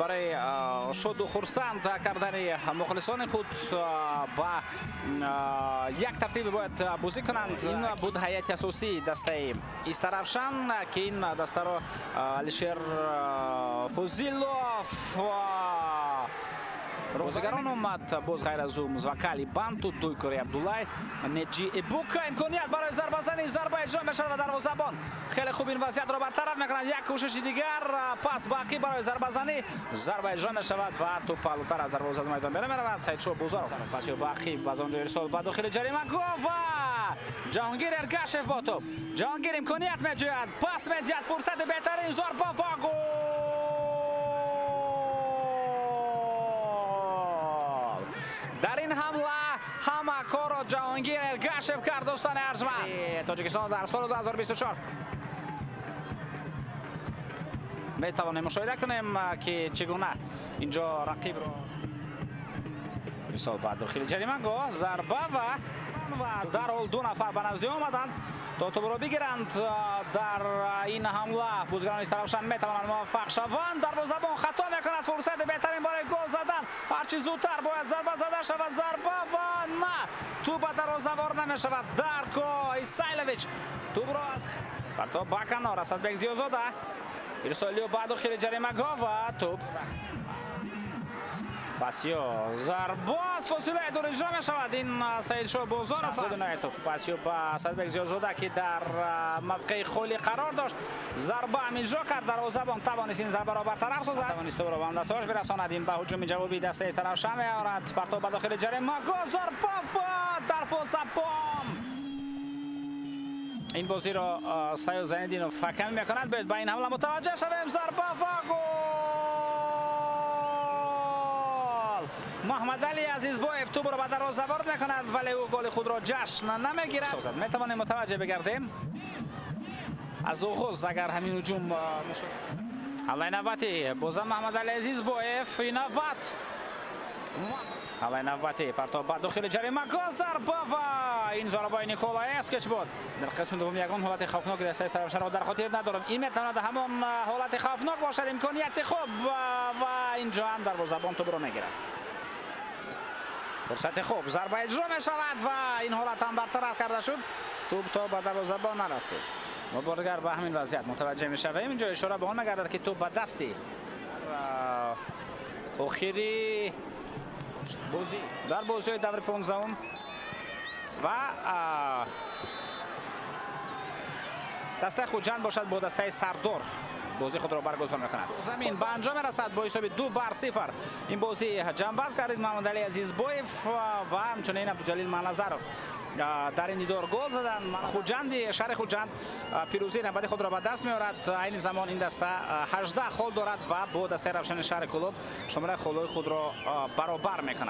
برای شاد و خرسند کردن مخلصان خود با یک ترتیب باید بازی کنند. این بود هیئت اساسی دسته استرافشان که این دسته را علیشیر فوزیلوف بازیگران اومد. باز غیر از او مزوکالی بانتو، دویکوری عبدالله، نجی ابوکا. امکانیت برای ضربه زنی، ضربه اجرا میشد و دروازه‌بان خیلی خوب این وضعیت را برطرف میکنند. یک کوشش دیگر، پس باقی برای ضربه زنی، ضربه اجرا میشود و توپ بالاتر از دروازه از میدان بیرون میرود. سعید بزرگ پس باقی باز اونجا ارسال به داخل جریمه گل و جهانگیر ارگاشف با توپ. جهانگیر امکانیت میجوید، پاس میدهد، فرصت بهترین، ضربه و گل. در این حمله همه کار را جهانگیر ارگاشف کرد. دوستان ارجمند، تاجیکستان در سال 2024 می توانیم مشاهده کنیم که چگونه اینجا رقیب را مثال بعد داخل جریمه گاه ضربه و در حال دو نفر به نزدیک آمدند تا توپ را بگیرند. در این حمله بازیکنان استرافشان می توانند موفق شوند. دروازه‌بان خطا میکند، فرصت بهترین برای گل زدن، هرچی زودتر باید ضربه زده شود. ضربه و نه، توپ به دروازه وارد نمی شود. دارکو استایلویچ توپ را از پرتاب به کنار اسدبک زیازاده ارسالیو بعد داخل جریمه گاه و توپ پاسیو ضربه از فاصله دور اجرا می شود. این سعید شاه بازارف است. پاسیو با اسدبک زیازاده که در موقع خالی قرار داشت ضربه هم اجرا کرد. دروازه‌بان توانست این ضربه را برطرف سازد، توانست او را به دستش برساند. این به هجوم جوابی دسته استرافشان میآورد. پرتاب به داخل جریمه گاه، ضربه در فوسپام. این بازی را سعید زیندینوف حکمی میکند. باید با این حمله متوجه شویم. ضربه و گل. محمد علی عزیزبایف توپ را به دروازه وارد میکند ولی او گل خود را جشن نمیگیرد. می توانیم متوجه بگردیم از آغاز اگر همین هجوم حمله نوبتی باز محمد علی عزیزبایف. این نوبت حمله نوبتی پرتاب به داخل جریمه گاه، ضربه و این ضربه نیکولای اسکچ بود. در قسم دوم یگان حالت خوفناک دسته استرافشان را در خاطر ندارم. این میتواند همان حالت خوفناک باشد. امکانیت خوب و اینجا هم دروازه‌بان توپ را میگیرد. فرصت خوب، ضربه اجرا می شود و این حالت هم برطرف کرده شد. توپ تا به دروازه‌بان نرسید. ما بارگر به همین وضعیت متوجه می شویم. اینجا اشاره به آن می‌گردد که توپ به دستی اخیری بازی در بازی دور 15 و دسته خوجند باشد با دسته سردار بازی خود را برگزار می‌کند. زمین به انجام رسد با حساب 2-0. این بازی جنباز کردید محمد علی عزیزبایف و همچنین عبدالجلیل منظرف در این دیدار گل زدن. خوجند شهر خوجند پیروزی نبردی خود را به دست می‌آورد. این زمان این دسته 18 خال دارد و با دسته روشن شهر کلوب شماره خالای خود را برابر می‌کند.